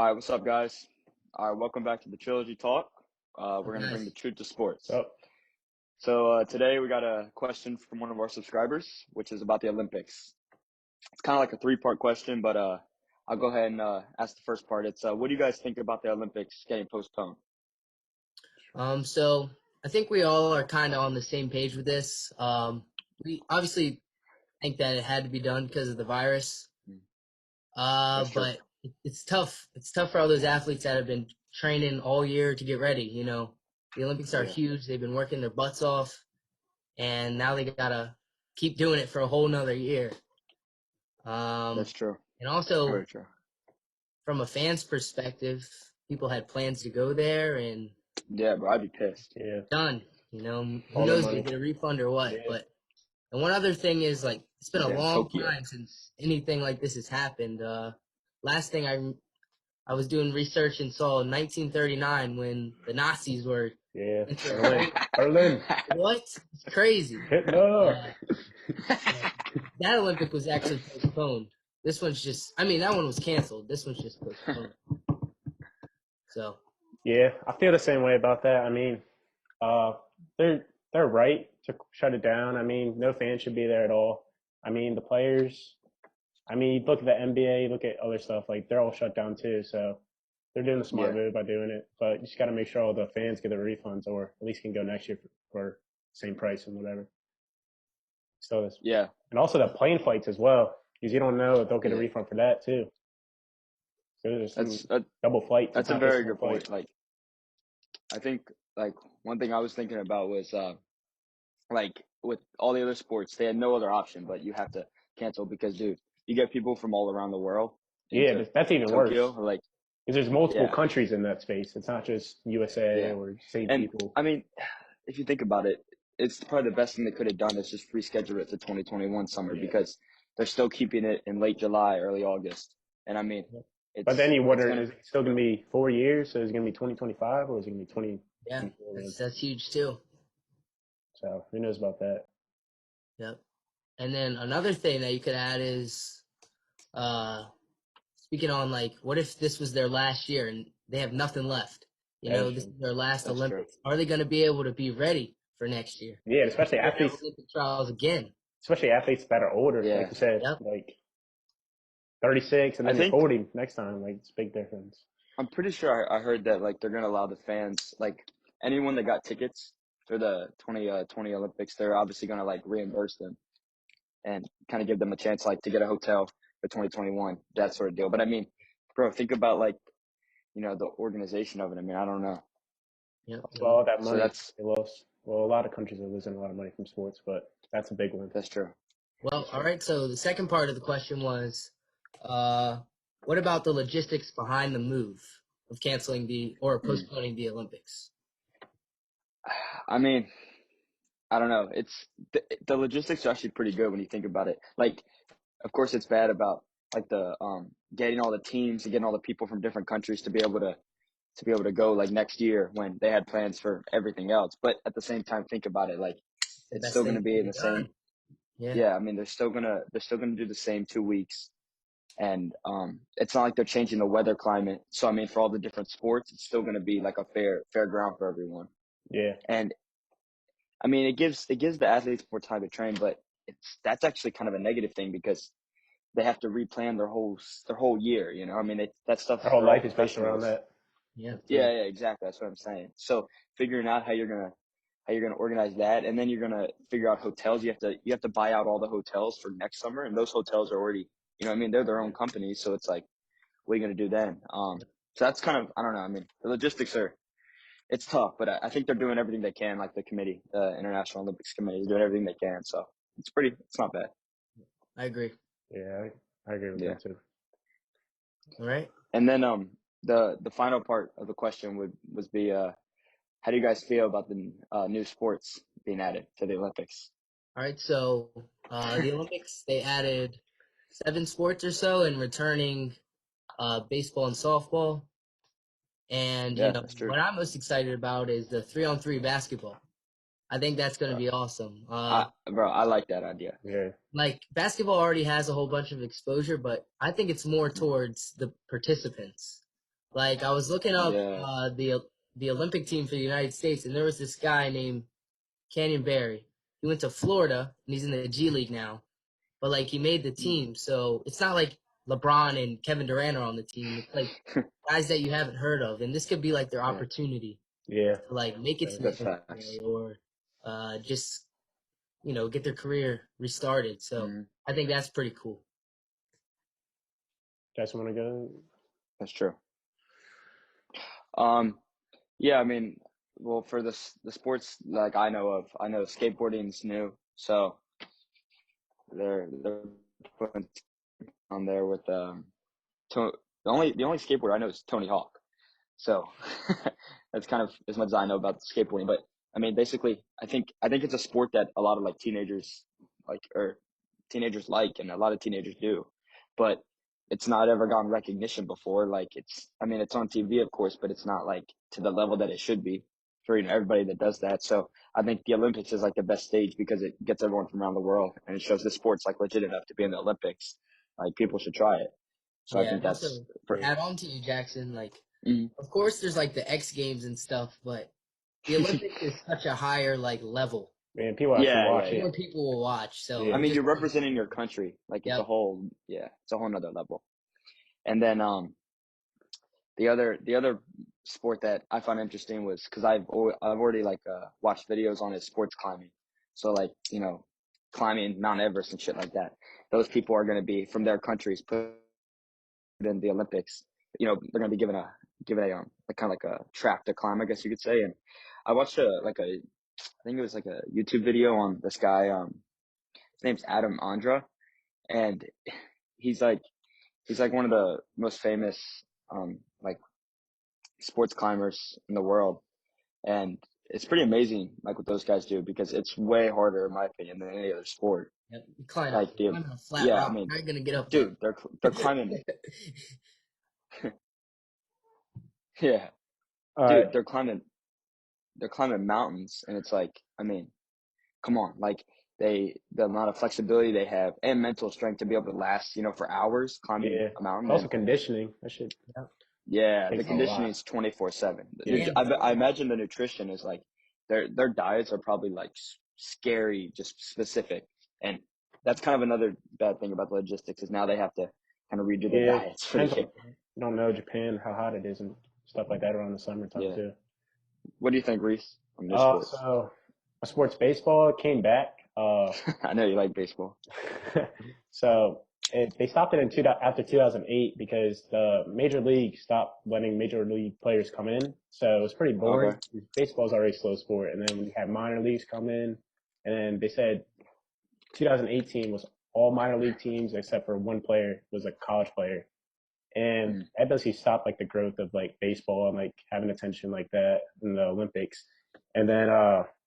All right, what's up, guys? All right, welcome back to the Trilogy Talk. We're going to bring the Nice. truth to sports. So, So today we got a question from one of our subscribers, which is about the Olympics. It's kind of like a three-part question, but I'll go ahead and ask the first part. It's what do you guys think about the Olympics getting postponed? So I think we all are kind of on the same page with this. We obviously think that it had to be done because of the virus. That's true. But it's tough. It's tough for all those athletes that have been training all year to get ready. The Olympics are Yeah. huge. They've been working their butts off, and now they gotta keep doing it for a whole nother year. That's true. And also Very true. from a fan's perspective, people had plans to go there and Yeah, bro, I'd be pissed. yeah. done. Who All the knows if money. they get a refund or what? Yeah. And one other thing is, like, it's been a Yeah, long Tokyo. time since anything like this has happened. Last thing I was doing research and saw 1939 when the Nazis were Yeah. entering Berlin. Poland. Berlin. What? It's crazy. Hitler. That Olympic was actually postponed. This one's that one was canceled. This one's just postponed. So Yeah, I feel the same way about that. I mean, they're right to shut it down. I mean, no fans should be there at all. I mean, the players. I mean, you look at the NBA, look at other stuff, like they're all shut down too. So they're doing the smart Yeah. move by doing it. But you just got to make sure all the fans get their refunds, or at least can go next year for same price and whatever. So this, Yeah, and also the plane flights as well, because you don't know if they'll get a Yeah. refund for that too. So there's some that's double flights. that's It's a not just very one good flight. point. Like, I think like one thing I was thinking about was like with all the other sports, they had no other option, but you have to cancel because, dude, you get people from all around the world Yeah, into that's even Tokyo. worse. Like, Because there's multiple yeah, countries in that space. It's not just USA yeah. or same And people. I mean, if you think about it, it's probably the best thing they could have done is just reschedule it to 2021 summer Yeah. because they're still keeping it in late July, early August. And I mean, But then you it's wonder, gonna is it still going to be 4 years? So is it going to be 2025 or is it going to be 2024? yeah, that's huge too. So who knows about that? Yep. And then another thing that you could add is, speaking on, like, what if this was their last year and they have nothing left? This is their last That's true. Olympics. Are they going to be able to be ready for next year? Yeah, especially They're gonna have athletes, Olympic trials again. that are older. Yeah. Like you said, Yep. like 36 and I then you're think 40 next time. Like it's a big difference. I'm pretty sure I heard that like they're gonna allow the fans, like anyone that got tickets for the 2020 Olympics, they're obviously gonna like reimburse them and kind of give them a chance like to get a hotel for 2021, that sort of deal. But I mean, bro, think about like the organization of it. I mean, I don't know. Yep. Well, all that So money they lost. Well, a lot of countries are losing a lot of money from sports, but that's a big one. that's true. Well, all right. So the second part of the question was, what about the logistics behind the move of canceling or postponing the Olympics? I mean, I don't know. It's the logistics are actually pretty good when you think about it. Like, of course, it's bad about like the getting all the teams and getting all the people from different countries to be able to go like next year when they had plans for everything else. But at the same time, think about it. Like, The it's best still thing going to that be can in be the same. done. Yeah. Yeah, I mean, they're still gonna do the same 2 weeks, and it's not like they're changing the weather climate. So I mean, for all the different sports, it's still gonna be like a fair ground for everyone. Yeah. And I mean, it gives the athletes more time to train, but that's actually kind of a negative thing because they have to replan their whole year. I mean, that stuff. Our whole They're all life is based around professionals. that. Yeah. Yeah, exactly. That's what I'm saying. So figuring out how you're gonna organize that, and then you're gonna figure out hotels. You have to buy out all the hotels for next summer, and those hotels are already, I mean, they're their own company, so it's like, what are you gonna do then? So that's kind of, I don't know. I mean, the logistics it's tough, but I think they're doing everything they can, like the committee, the International Olympics Committee, is doing everything they can. So it's not bad. I agree. Yeah, I agree with Yeah. that too. All right. And then the final part of the question was be how do you guys feel about the new sports being added to the Olympics? All right. So the Olympics, they added 7 sports or so and returning baseball and softball. And, Yeah, that's true. what I'm most excited about is the 3-on-3 basketball. I think that's going to be awesome. Bro, I like that idea. Yeah. Like, basketball already has a whole bunch of exposure, but I think it's more towards the participants. Like I was looking up Yeah. the Olympic team for the United States, and there was this guy named Canyon Barry. He went to Florida, and he's in the G League now. But like he made the team, so it's not like LeBron and Kevin Durant are on the team. It's like guys that you haven't heard of, and this could be like their Yeah. opportunity Yeah. to like make it to the That's facts. NBA or just get their career restarted. So Mhm. I think that's pretty cool. Guys want to go? That's true. Yeah, I mean, well, for the sports like I know skateboarding's new, so they're putting on there with to, the only skateboarder I know is Tony Hawk. So that's kind of as much as I know about skateboarding. But I mean, basically, I think it's a sport that a lot of like teenagers and a lot of teenagers do, but it's not ever gotten recognition before. Like I mean, it's on TV, of course, but it's not like to the level that it should be for everybody that does that. So I think the Olympics is like the best stage because it gets everyone from around the world and it shows the sport's like legit enough to be in the Olympics. Like people should try it. So I Yeah, think and also that's to add on to you, Jackson, like Mhm. of course there's like the X Games and stuff, but the Olympics is such a higher like level. Man, people actually Yeah, watch yeah, it. More people will watch. So Yeah. I I'm mean, just you're representing your country. Like it's a Yep. whole, it's a whole nother level. And then the other sport that I found interesting was because I've already like watched videos on his sports climbing. So like climbing Mount Everest and shit like that. Those people are going to be from their countries put in the Olympics. They're going to be given a kind of like a track to climb, I guess you could say. And I watched I think it was like a YouTube video on this guy. His name's Adam Andra, and he's like one of the most famous like sports climbers in the world, and it's pretty amazing like what those guys do because it's way harder in my opinion than any other sport. Yep. You climb Like climb a flat yeah, I rock. mean, You're not gonna get up there. dude, they're climbing. Yeah, All right. dude, they're climbing mountains, and it's like, I mean, come on, like the amount of flexibility they have and mental strength to be able to last, for hours climbing Yeah. a mountain. Also And conditioning. That shit yeah, the takes a conditioning lot. is 24/7. Yeah. And I imagine the nutrition is like their diets are probably like scary, just specific, and that's kind of another bad thing about the logistics is now they have to kind of redo their Yeah. diets for the Depends on, game. you don't know Japan, how hot it is and stuff like that around the summertime Yeah. too. What do you think, Reese, on your sports? So my sports baseball came back. I know you like baseball. So they stopped it after 2008 because the major league stopped letting major league players come in. So it was pretty boring. Okay. Baseball's already a slow sport. And then when you have minor leagues come in, and then they said 2018 was all minor league teams except for one player was a college player. And that basically stopped like the growth of like baseball and like having attention like that in the Olympics. And then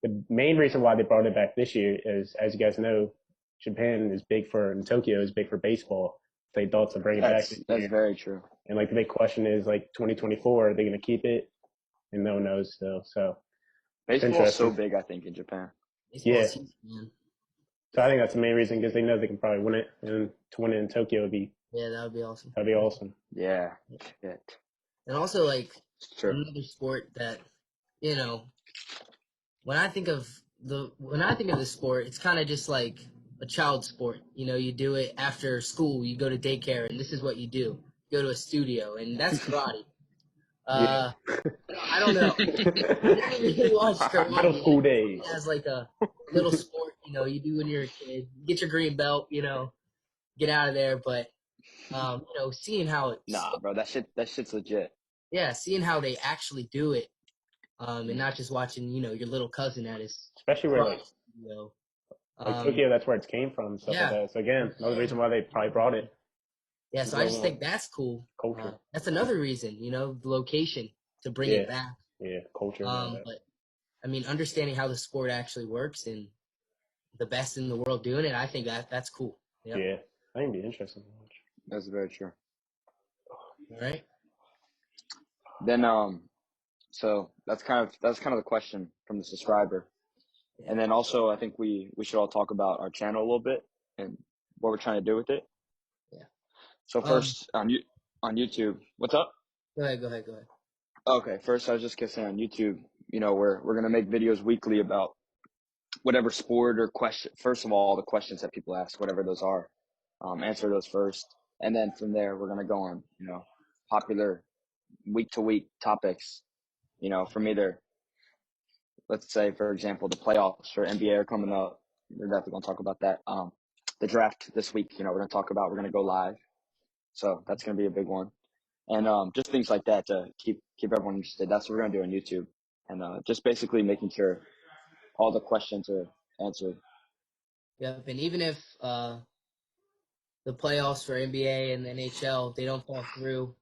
the main reason why they brought it back this year is, as you guys know, Japan is big for, and Tokyo is big for baseball. They thought to bring it back this That's year. very true. And like the big question is like 2024, are they going to keep it? And no one knows still. So Baseball's so interesting. big, I think, in Japan. baseball's huge, man. So I think that's the main reason because they know they can probably win it, and to win it in Tokyo would be Yeah, that would be awesome. awesome. Yeah. Shit. And also like It's true. another sport that, when I think of the sport, it's kind of just like a child sport. You do it after school, you go to daycare, and this is what you do. You go to a studio, and that's karate. Yeah. I don't know. I never really watched karate. Middle school days. As like a little sport, you do when you're a kid. Get your green belt, get out of there. But seeing how it's Nah, bro, that shit's legit. yeah, seeing how they actually do it, and not just watching, your little cousin at his Especially where karate like studio. Tokyo, that's where it came from, stuff Yeah. like that. So again, another reason why they probably brought it. Yeah, so I just think that's cool. Culture. That's another reason, the location to bring it back. Yeah, culture. And all that. But I mean, understanding how the sport actually works and the best in the world doing it, I think that's cool. Yep. Yeah, I think it'd be interesting to watch. That's very true. All right. Then so that's kind of the question from the subscriber. And then also I think we should all talk about our channel a little bit and what we're trying to do with it. Yeah. So first on YouTube, what's up? Go ahead. Okay, first I was just gonna say on YouTube, we're gonna make videos weekly about whatever sport or question. First of all, the questions that people ask, whatever those are, answer those first, and then from there we're gonna go on, popular week to week topics. From either, let's say, for example, the playoffs for NBA are coming up. We're definitely gonna talk about that. The draft this week, we're gonna go live, so that's gonna be a big one. And just things like that to keep everyone interested. That's what we're gonna do on YouTube, and just basically making sure all the questions are answered. Yep. And even if the playoffs for NBA and the NHL they don't fall through,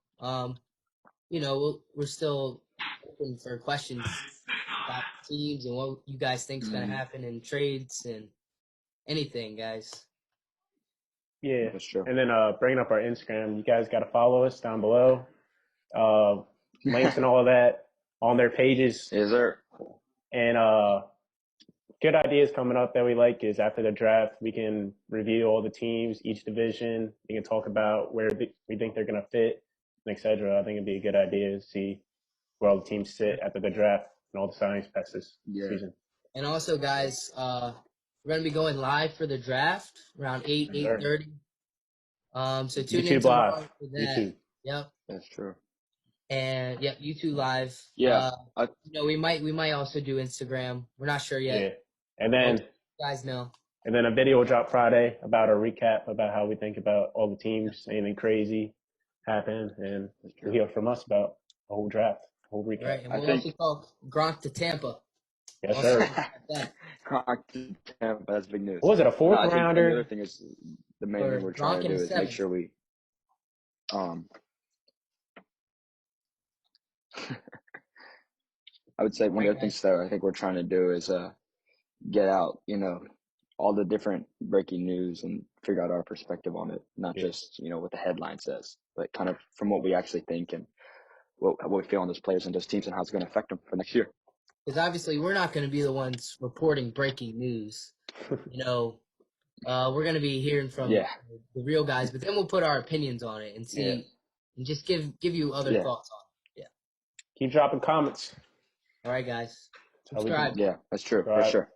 we're still open for questions about teams and what you guys think is going to happen in trades and anything, guys. Yeah. That's true. And then bringing up our Instagram, you guys got to follow us down below. Links and all of that on their pages. Is there? And good ideas coming up that we like is after the draft, we can review all the teams, each division. We can talk about where we think they're going to fit, and et cetera. I think it'd be a good idea to see where all the teams sit after the draft and all the signings past this season. And also, guys, we're going to be going live for the draft around 8:30. So tune in YouTube tomorrow Live. for that. YouTube. Yep. That's true. And yep, YouTube Live. Yeah. We might also do Instagram. We're not sure yet. Yeah. And then you guys know. And then a video will drop Friday about a recap about how we think about all the teams, anything crazy happened, and you'll hear from us about the whole draft, the whole recap. Right, and we'll also talk Gronk to Tampa. Yes, sir. Gronk to Tampa, that's big news. What was it, a fourth rounder? The other thing is, the main thing we're trying to do is make sure we I would say one of the other things that I think we're trying to do is get out, all the different breaking news and figure out our perspective on it, not just, what the headline says, but kind of from what we actually think and what we feel on those players and those teams and how it's going to affect them for next year. Because obviously we're not going to be the ones reporting breaking news. We're going to be hearing from the real guys, but then we'll put our opinions on it and see and just give you other thoughts on it. Yeah. Keep dropping comments. All right, guys. Subscribe. Yeah, that's true. For sure.